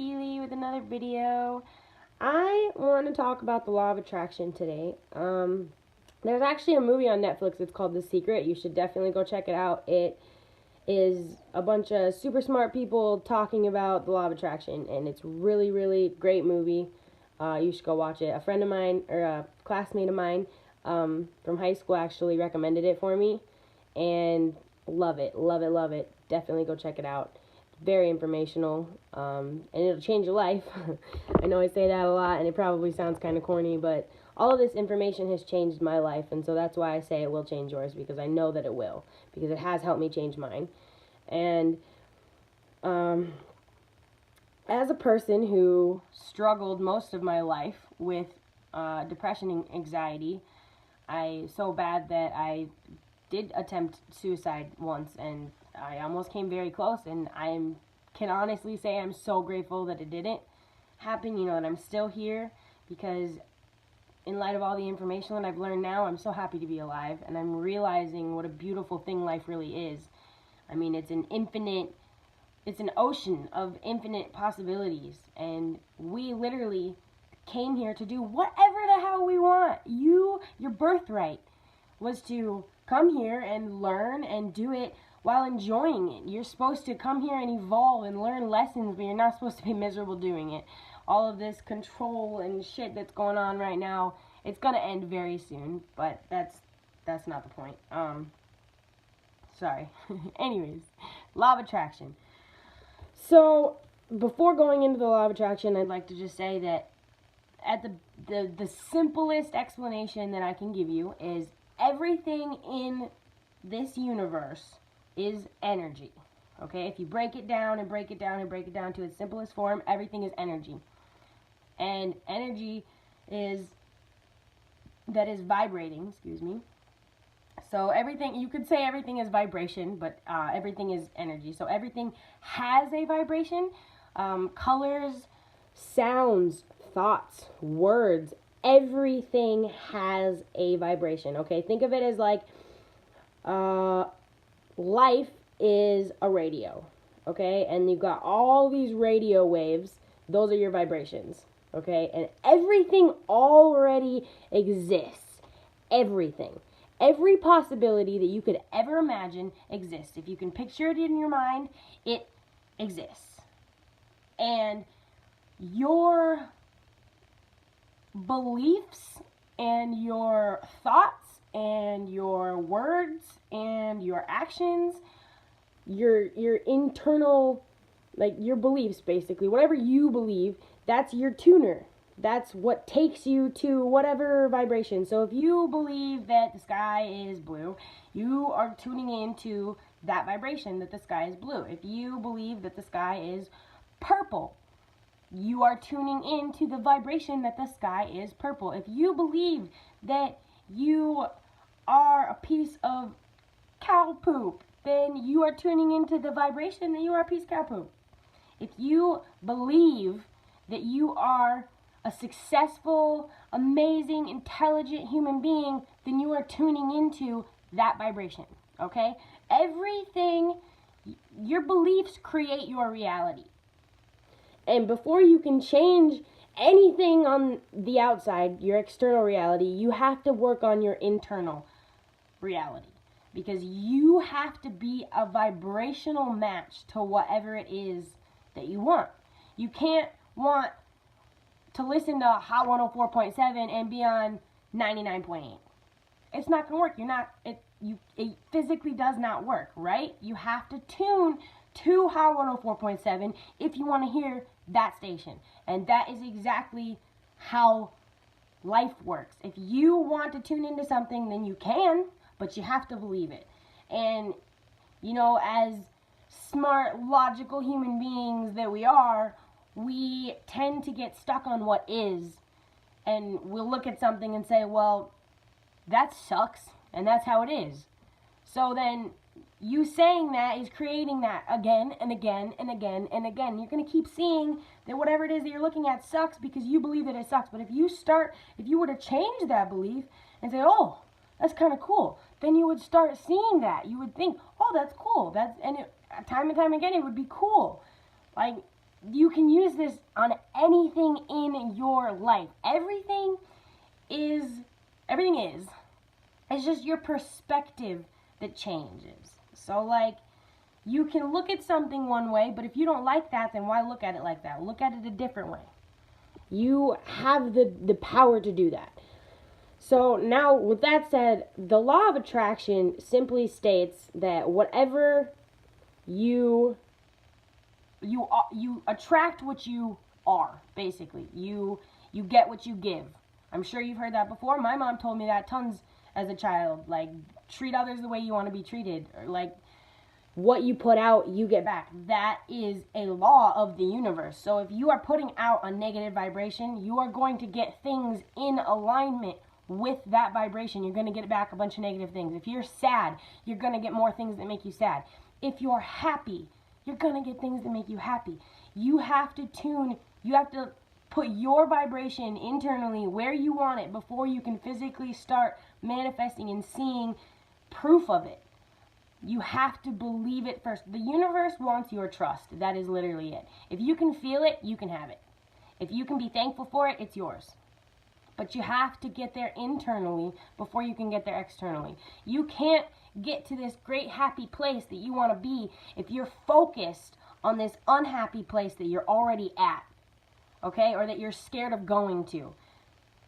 Keely with another video. I want to talk about the law of attraction today. There's actually a movie on Netflix. It's called The Secret. You should definitely go check it out. It is a bunch of super smart people talking about the law of attraction, and it's really, really great movie. You should go watch it. A friend of mine, or a classmate of mine from high school actually recommended it for me, and love it, love it, love it. Definitely go check it out. Very informational, and it'll change your life. I know I say that a lot, and it probably sounds kind of corny, but all of this information has changed my life, and so that's why I say it will change yours, because I know that it will, because it has helped me change mine. And as a person who struggled most of my life with depression and anxiety, so bad that I did attempt suicide once, and I almost came very close, and can honestly say I'm so grateful that it didn't happen, that I'm still here, because in light of all the information that I've learned now, I'm so happy to be alive, and I'm realizing what a beautiful thing life really is. I mean, it's an ocean of infinite possibilities, and we literally came here to do whatever the hell we want. Your birthright was to come here and learn and do it while enjoying it. You're supposed to come here and evolve and learn lessons, but you're not supposed to be miserable doing it. All of this control and shit that's going on right now, it's gonna end very soon, but that's not the point. Sorry. Anyways, law of attraction. So, before going into the law of attraction, I'd like to just say that at the simplest explanation that I can give you is everything in this universe is energy. Okay? If you break it down and break it down and break it down to its simplest form, everything is energy. And energy is vibrating, So everything, you could say everything is vibration, but everything is energy. So everything has a vibration. Colors, sounds, thoughts, words, everything has a vibration, okay? Think of it as like life is a radio, okay? And you've got all these radio waves. Those are your vibrations, okay? And everything already exists. Everything. Every possibility that you could ever imagine exists. If you can picture it in your mind, it exists. And your beliefs and your thoughts and your words and your actions, your internal, like your beliefs basically, whatever you believe, that's your tuner. That's what takes you to whatever vibration. So if you believe that the sky is blue, you are tuning into that vibration that the sky is blue. If you believe that the sky is purple, you are tuning into the vibration that the sky is purple. If you believe that you are a piece of cow poop, then you are tuning into the vibration that you are a piece of cow poop. If you believe that you are a successful, amazing, intelligent human being, then you are tuning into that vibration, okay? Everything, your beliefs create your reality. And before you can change anything on the outside, your external reality, you have to work on your internal reality. Because you have to be a vibrational match to whatever it is that you want. You can't want to listen to Hot 104.7 and be on 99.8. It's not going to work. It physically does not work, right? You have to tune to Hot 104.7 if you want to hear that station. And that is exactly how life works. If you want to tune into something, then you can, but you have to believe it. And, as smart, logical human beings that we are, we tend to get stuck on what is, and we'll look at something and say, well, that sucks, and that's how it is. So then, you saying that is creating that again and again and again and again. You're going to keep seeing that whatever it is that you're looking at sucks because you believe that it sucks. But if you were to change that belief and say, oh, that's kind of cool, then you would start seeing that. You would think, oh, that's cool. Time and time again, it would be cool. Like, you can use this on anything in your life. Everything is. It's just your perspective that changes. So, like, you can look at something one way, but if you don't like that, then why look at it like that? Look at it a different way. You have the power to do that. So now, with that said, the law of attraction simply states that whatever you attract what you are, basically. You get what you give. I'm sure you've heard that before. My mom told me that tons as a child. Like, treat others the way you want to be treated. Or, like, what you put out, you get back. That is a law of the universe. So if you are putting out a negative vibration, you are going to get things in alignment with that vibration. You're going to get back a bunch of negative things. If you're sad, you're going to get more things that make you sad. If you're happy, you're going to get things that make you happy. You have to put your vibration internally where you want it before you can physically start manifesting and seeing proof of it. You have to believe it first. The universe wants your trust. That is literally it. If you can feel it, you can have it. If you can be thankful for it, it's yours. But you have to get there internally before you can get there externally. You can't get to this great happy place that you want to be if you're focused on this unhappy place that you're already at, okay, or that you're scared of going to.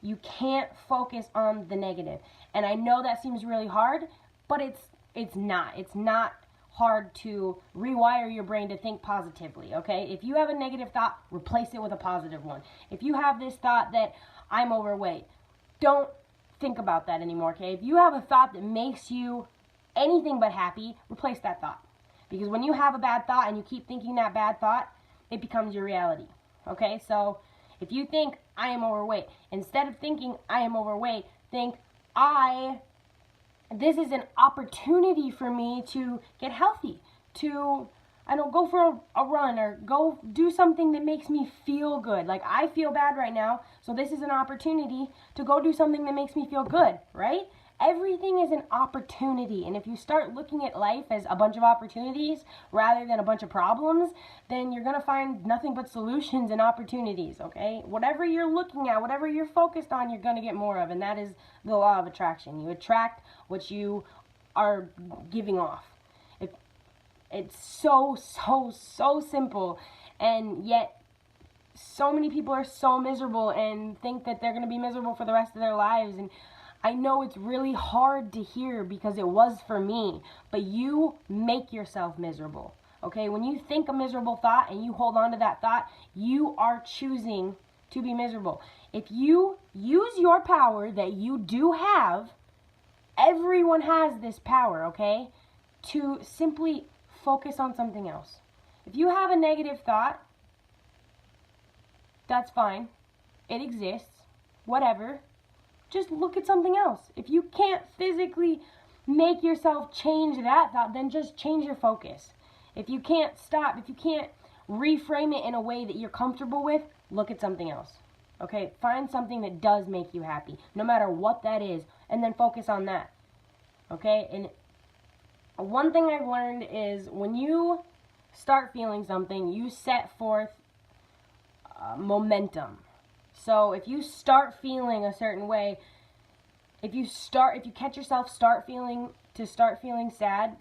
You can't focus on the negative. And I know that seems really hard, but it's not. It's not hard to rewire your brain to think positively, okay? If you have a negative thought, replace it with a positive one. If you have this thought that I'm overweight, don't think about that anymore, okay? If you have a thought that makes you anything but happy, replace that thought. Because when you have a bad thought and you keep thinking that bad thought, it becomes your reality, okay? So if you think I am overweight, instead of thinking I am overweight, think this is an opportunity for me to get healthy, to, I don't go for a run or go do something that makes me feel good. Like, I feel bad right now, so this is an opportunity to go do something that makes me feel good, right? Everything is an opportunity, and if you start looking at life as a bunch of opportunities rather than a bunch of problems, then you're going to find nothing but solutions and opportunities, okay? Whatever you're looking at, whatever you're focused on, you're going to get more of, and that is the law of attraction. You attract what you are giving off. It's so simple, and yet so many people are so miserable and think that they're going to be miserable for the rest of their lives. And I know it's really hard to hear because it was for me, but you make yourself miserable, okay? When you think a miserable thought and you hold on to that thought, you are choosing to be miserable. If you use your power that you do have, everyone has this power, okay, to simply focus on something else. If you have a negative thought, that's fine. It exists. Whatever. Just look at something else. If you can't physically make yourself change that thought, then just change your focus. If you can't reframe it in a way that you're comfortable with, look at something else. Okay? Find something that does make you happy, no matter what that is, and then focus on that. Okay? And one thing I've learned is when you start feeling something, you set forth momentum. So if you start feeling a certain way, if you catch yourself start feeling sad,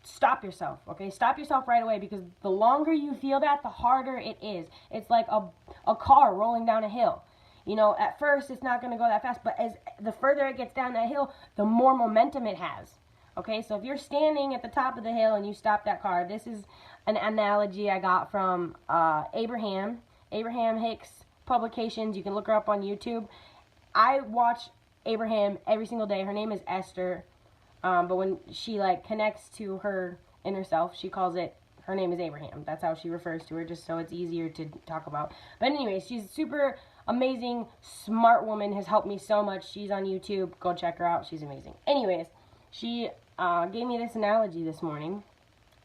stop yourself, okay? Stop yourself right away, because the longer you feel that, the harder it is. It's like a car rolling down a hill. You know, at first it's not going to go that fast, but as the further it gets down that hill, the more momentum it has. Okay, so if you're standing at the top of the hill and you stop that car, this is an analogy I got from Abraham Hicks Publications. You can look her up on YouTube. I watch Abraham every single day. Her name is Esther, but when she connects to her inner self, she calls it, her name is Abraham. That's how she refers to her, just so it's easier to talk about. But anyways, she's super amazing, smart woman, has helped me so much. She's on YouTube. Go check her out. She's amazing. Anyways, she gave me this analogy this morning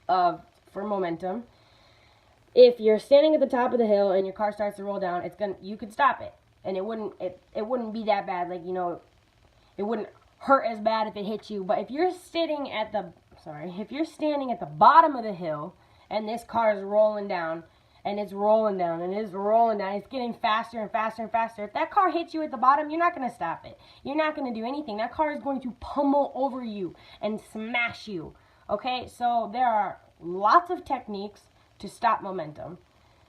for momentum. If you're standing at the top of the hill and your car starts to roll down, you could stop it, and it wouldn't be that bad. Like, you know, it wouldn't hurt as bad if it hit you. But if you're standing at the bottom of the hill and this car is rolling down, and it's rolling down, and it's rolling down. It's getting faster and faster and faster. If that car hits you at the bottom, you're not going to stop it. You're not going to do anything. That car is going to pummel over you and smash you. Okay, so there are lots of techniques to stop momentum,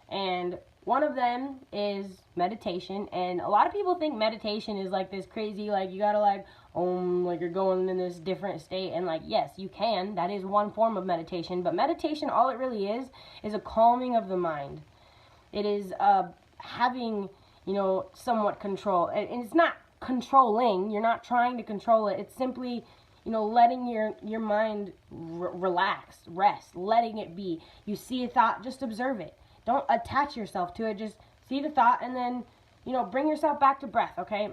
and one of them is meditation. And a lot of people think meditation is like this crazy, like you gotta like like you're going in this different state. And like, yes, you can. That is one form of meditation. But meditation, all it really is a calming of the mind. It is having, somewhat control. And it's not controlling. You're not trying to control it. It's simply, letting your mind relax, rest, letting it be. You see a thought, just observe it. Don't attach yourself to it. Just see the thought and then, bring yourself back to breath, okay?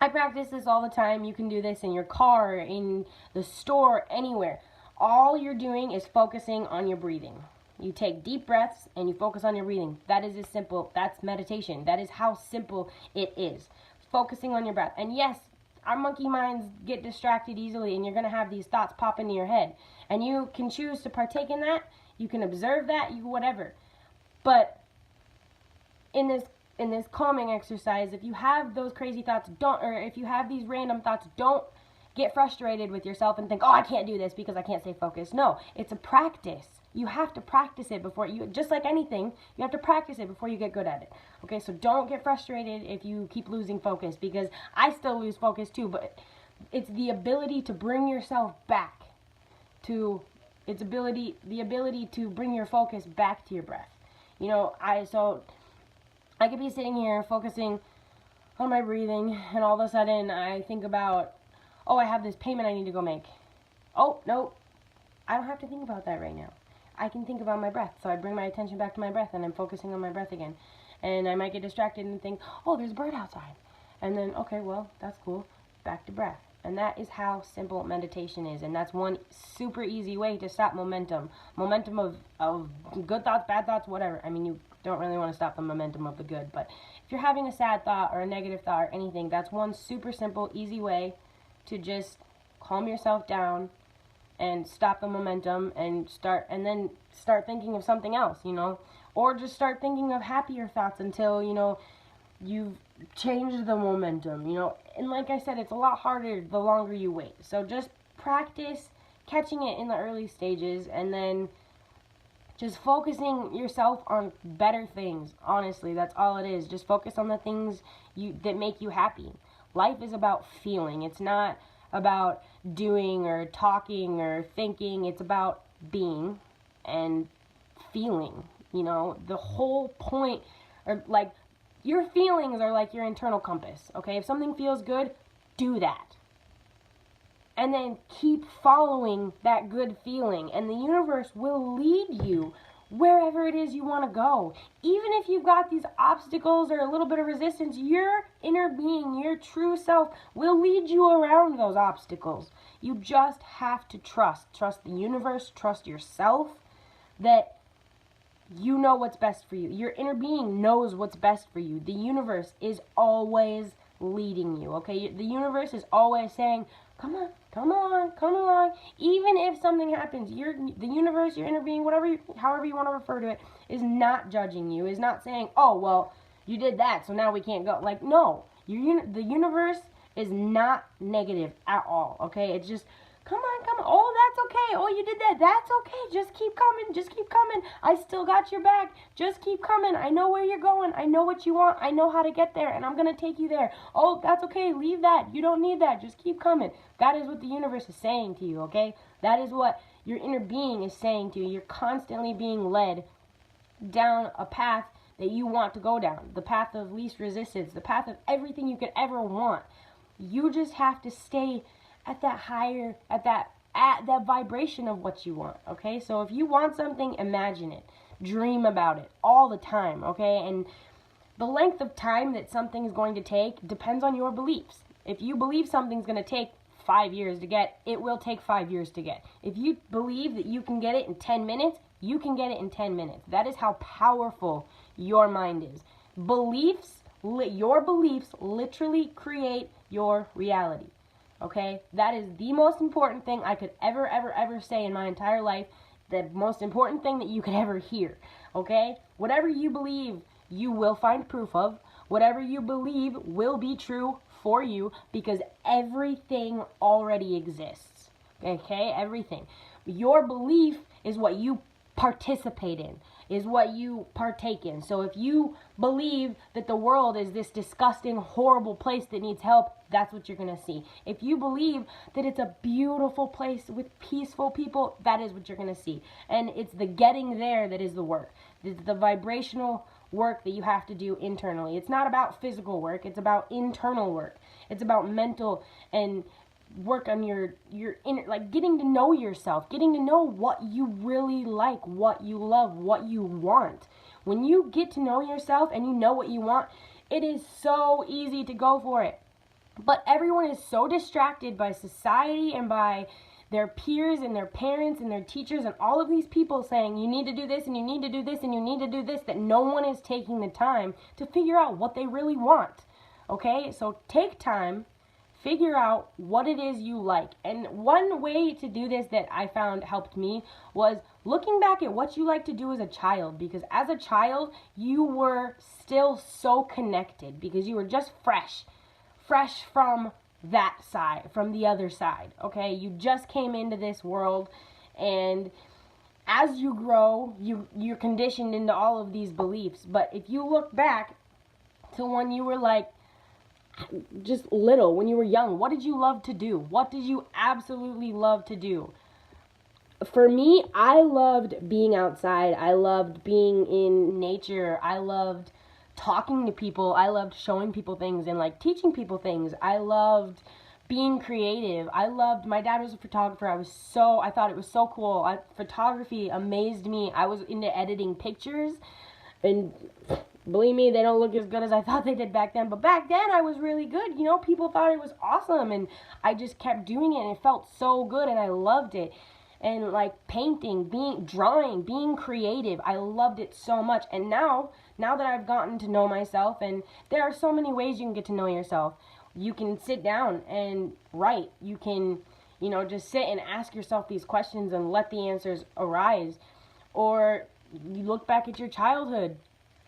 I practice this all the time. You can do this in your car, in the store, anywhere. All you're doing is focusing on your breathing. You take deep breaths and you focus on your breathing. That is as simple. That's meditation. That is how simple it is. Focusing on your breath. And yes, our monkey minds get distracted easily, and you're going to have these thoughts pop into your head. And you can choose to partake in that. You can observe that. You whatever. But in this calming exercise, if you have those crazy thoughts, if you have these random thoughts, don't get frustrated with yourself and think, oh, I can't do this because I can't stay focused. No, it's a practice. You have to practice it before just like anything, you have to practice it before you get good at it. Okay, so don't get frustrated if you keep losing focus, because I still lose focus too, but it's the ability to bring yourself back to the ability to bring your focus back to your breath. I could be sitting here focusing on my breathing, and all of a sudden I think about, oh, I have this payment I need to go make. Oh, no, I don't have to think about that right now. I can think about my breath. So I bring my attention back to my breath, and I'm focusing on my breath again. And I might get distracted and think, oh, there's a bird outside. And then, okay, well, that's cool. Back to breath. And that is how simple meditation is. And that's one super easy way to stop momentum. Momentum of good thoughts, bad thoughts, whatever. I mean, you don't really want to stop the momentum of the good. But if you're having a sad thought or a negative thought or anything, that's one super simple, easy way to just calm yourself down and stop the momentum and then start thinking of something else, or just start thinking of happier thoughts until, you've changed the momentum, and like I said, it's a lot harder the longer you wait. So just practice catching it in the early stages, and then just focusing yourself on better things. Honestly, that's all it is. Just focus on the things that make you happy. Life is about feeling. It's not about doing or talking or thinking. It's about being and feeling. The whole point, or like, your feelings are like your internal compass, okay? If something feels good, do that. And then keep following that good feeling, and the universe will lead you wherever it is you want to go. Even if you've got these obstacles or a little bit of resistance, your inner being, your true self, will lead you around those obstacles. You just have to trust the universe, trust yourself, that you know what's best for you. Your inner being knows what's best for you. The universe is always leading you, okay? The universe is always saying, come on, come on, come along. Even if something happens, the universe, your inner being, however you want to refer to it, is not judging you, is not saying, oh, well, you did that, so now we can't go. Like, no, the universe is not negative at all, okay? It's just, come on, come on. Oh, that's okay. Oh, you did that. That's okay. Just keep coming. Just keep coming. I still got your back. Just keep coming. I know where you're going. I know what you want. I know how to get there, and I'm going to take you there. Oh, that's okay. Leave that. You don't need that. Just keep coming. That is what the universe is saying to you, okay? That is what your inner being is saying to you. You're constantly being led down a path that you want to go down, the path of least resistance, the path of everything you could ever want. You just have to stay at that higher, at that vibration of what you want, okay? So if you want something, imagine it. Dream about it all the time, okay? And the length of time that something is going to take depends on your beliefs. If you believe something's going to take 5 years to get, it will take 5 years to get. If you believe that you can get it in 10 minutes, you can get it in 10 minutes. That is how powerful your mind is. Your beliefs literally create your reality. Okay, that is the most important thing I could ever say in my entire life. the most important thing that you could ever hear, okay? Whatever you believe, you will find proof of. Whatever you believe will be true for you, because everything already exists, okay? Everything. Your belief is what you participate in, is what you partake in. So if you believe that the world is this disgusting, horrible place that needs help, that's what you're going to see. If you believe that it's a beautiful place with peaceful people, that is what you're going to see. And it's the getting there that is the work. It's the vibrational work that you have to do internally. It's not about physical work. It's about internal work. It's about mental and work on your inner, like getting to know yourself, getting to know what you really like, what you love, what you want. When you get to know yourself and you know what you want, it is so easy to go for it. But everyone is so distracted by society and by their peers and their parents and their teachers and all of these people saying you need to do this and you need to do this and you need to do this, that no one is taking the time to figure out what they really want. Okay, so take time, figure out what it is you like. And one way to do this that I found helped me was looking back at what you like to do as a child, because as a child you were still so connected because you were just fresh from that side, from the other side, okay? You just came into this world, and as you grow, you're conditioned into all of these beliefs. But if you look back to when you were like just little, when you were young, what did you love to do? What did you absolutely love to do? For me, I loved being outside. I loved being in nature. I loved talking to people. I loved showing people things and like teaching people things. I loved being creative. My dad was a photographer. I thought it was so cool. Photography amazed me. I was into editing pictures, and believe me, they don't look as good as I thought they did back then, but back then I was really good. You know, people thought it was awesome, and I just kept doing it, and it felt so good, and I loved it. And like painting, drawing, being creative, I loved it so much. And now that I've gotten to know myself, and there are so many ways you can get to know yourself. You can sit down and write. You can, just sit and ask yourself these questions and let the answers arise. Or you look back at your childhood,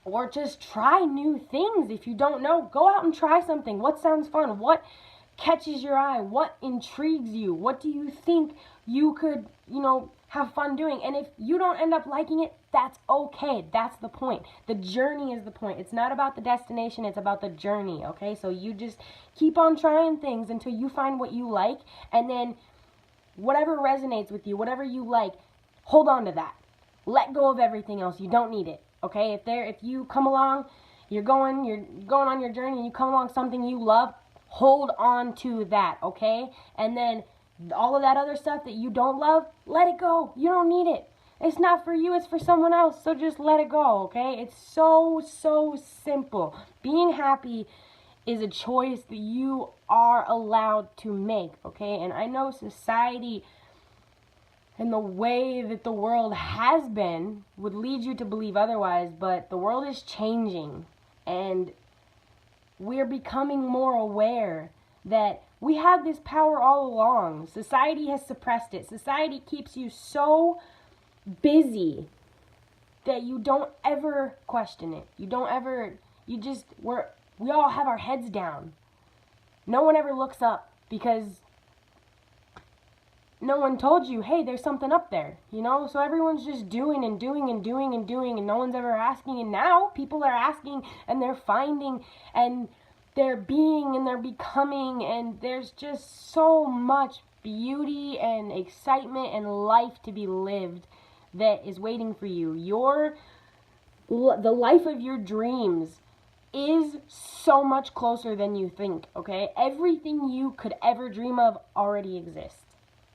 or just try new things. If you don't know, go out and try something. What sounds fun? What catches your eye? What intrigues you? What do you think you could, have fun doing? And if you don't end up liking it, that's okay. That's the point. The journey is the point. It's not about the destination, it's about the journey, okay? So you just keep on trying things until you find what you like, and then whatever resonates with you, whatever you like, hold on to that. Let go of everything else. You don't need it, okay? If you come along, you're going on your journey and you come along something you love, hold on to that, okay? And then all of that other stuff that you don't love, let it go. You don't need it. It's not for you, it's for someone else. So just let it go, okay? It's so simple. Being happy is a choice that you are allowed to make, okay? And I know society and the way that the world has been would lead you to believe otherwise, but the world is changing, and we're becoming more aware that we have this power all along. Society has suppressed it. Society keeps you so busy that you don't ever question it. We all have our heads down. No one ever looks up because no one told you, hey, there's something up there, So everyone's just doing and doing and doing and doing, and no one's ever asking. And now people are asking, and they're finding, and they're being, and they're becoming, and there's just so much beauty and excitement and life to be lived that is waiting for you. The life of your dreams is so much closer than you think, okay? Everything you could ever dream of already exists.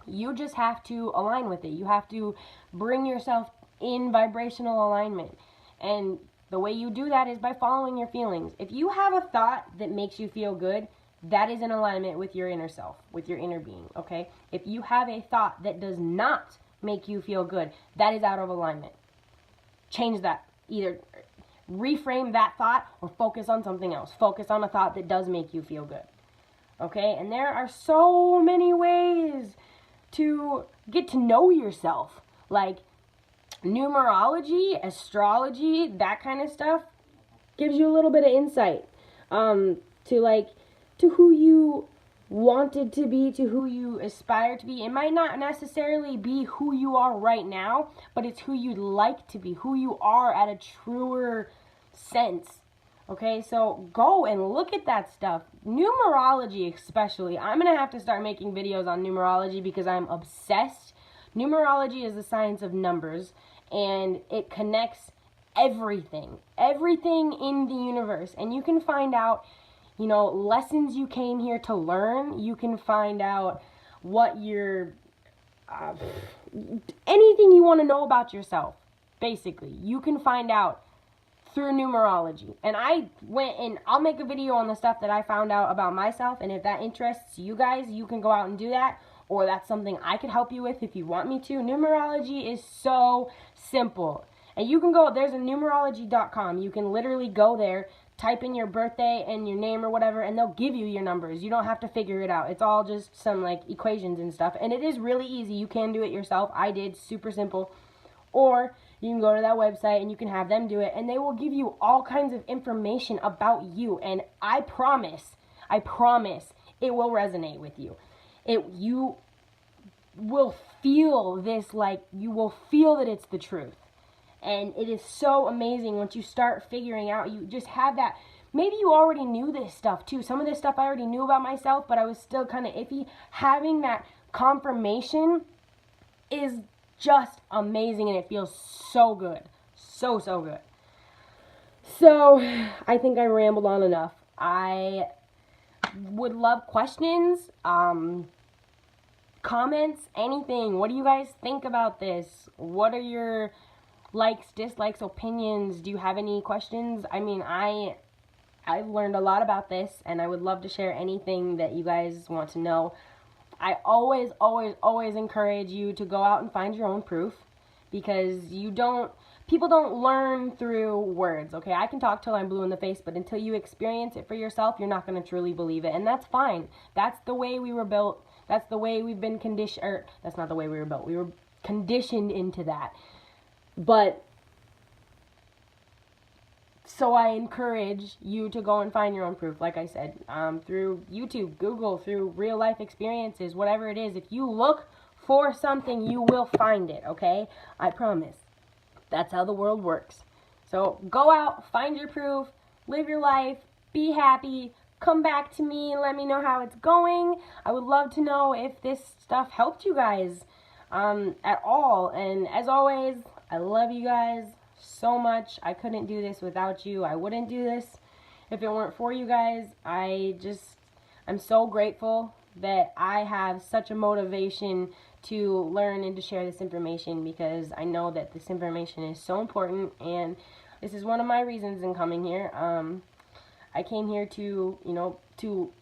You just have to align with it. You have to bring yourself in vibrational alignment. And the way you do that is by following your feelings. If you have a thought that makes you feel good, that is in alignment with your inner self, with your inner being, okay? If you have a thought that does not make you feel good, that is out of alignment. Change that. Either reframe that thought or focus on something else. Focus on a thought that does make you feel good, okay? And there are so many ways to get to know yourself. Like, numerology, astrology, that kind of stuff gives you a little bit of insight to who you wanted to be, to who you aspire to be. It might not necessarily be who you are right now, but it's who you'd like to be, who you are at a truer sense. Okay, so go and look at that stuff. Numerology especially. I'm going to have to start making videos on numerology because I'm obsessed. Numerology is the science of numbers, and it connects everything in the universe. And you can find out, lessons you came here to learn. You can find out what your, anything you want to know about yourself, basically. You can find out through numerology. And I went and I'll make a video on the stuff that I found out about myself, and if that interests you guys, you can go out and do that, or that's something I could help you with if you want me to. Numerology is so simple. And you can go, there's a numerology.com. You can literally go there, type in your birthday and your name or whatever, and they'll give you your numbers. You don't have to figure it out. It's all just some equations and stuff. And it is really easy. You can do it yourself. I did. Super simple. Or you can go to that website and you can have them do it, and they will give you all kinds of information about you. And I promise, it will resonate with you. You will feel this, you will feel that it's the truth. And it is so amazing once you start figuring out, you just have that. Maybe you already knew this stuff too. Some of this stuff I already knew about myself, but I was still kind of iffy. Having that confirmation is just amazing, and it feels so good. So good. So, I think I rambled on enough. I would love questions, comments, anything. What do you guys think about this? What are your likes, dislikes, opinions? Do you have any questions? I mean, I've learned a lot about this, and I would love to share anything that you guys want to know. I always encourage you to go out and find your own proof, because people don't learn through words, okay? I can talk till I'm blue in the face, but until you experience it for yourself, you're not going to truly believe it, and that's fine. That's the way we were built. That's the way we've been conditioned, that's not the way we were built. We were conditioned into that. But so I encourage you to go and find your own proof, like I said, through YouTube, Google, through real life experiences, whatever it is. If you look for something, you will find it, okay? I promise. That's how the world works. So go out, find your proof, live your life, be happy, come back to me and let me know how it's going. I would love to know if this stuff helped you guys at all. And as always, I love you guys so much. I couldn't do this without you. I wouldn't do this if it weren't for you guys. I'm so grateful that I have such a motivation to learn and to share this information, because I know that this information is so important, and this is one of my reasons in coming here. I came here to, to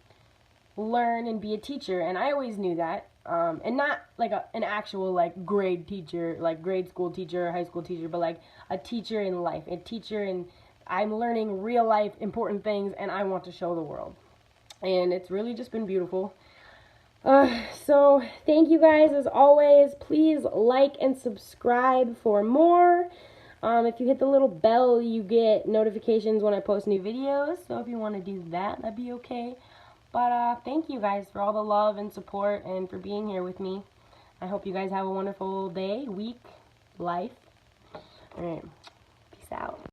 learn and be a teacher, and I always knew that. And not like an actual grade teacher, grade school teacher or high school teacher, but like a teacher in life, a teacher, and I'm learning real life important things, and I want to show the world. And it's really just been beautiful. So thank you guys as always. Please like and subscribe for more. If you hit the little bell, you get notifications when I post new videos. So if you want to do that, that'd be okay. But thank you guys for all the love and support and for being here with me. I hope you guys have a wonderful day, week, life. All right. Peace out.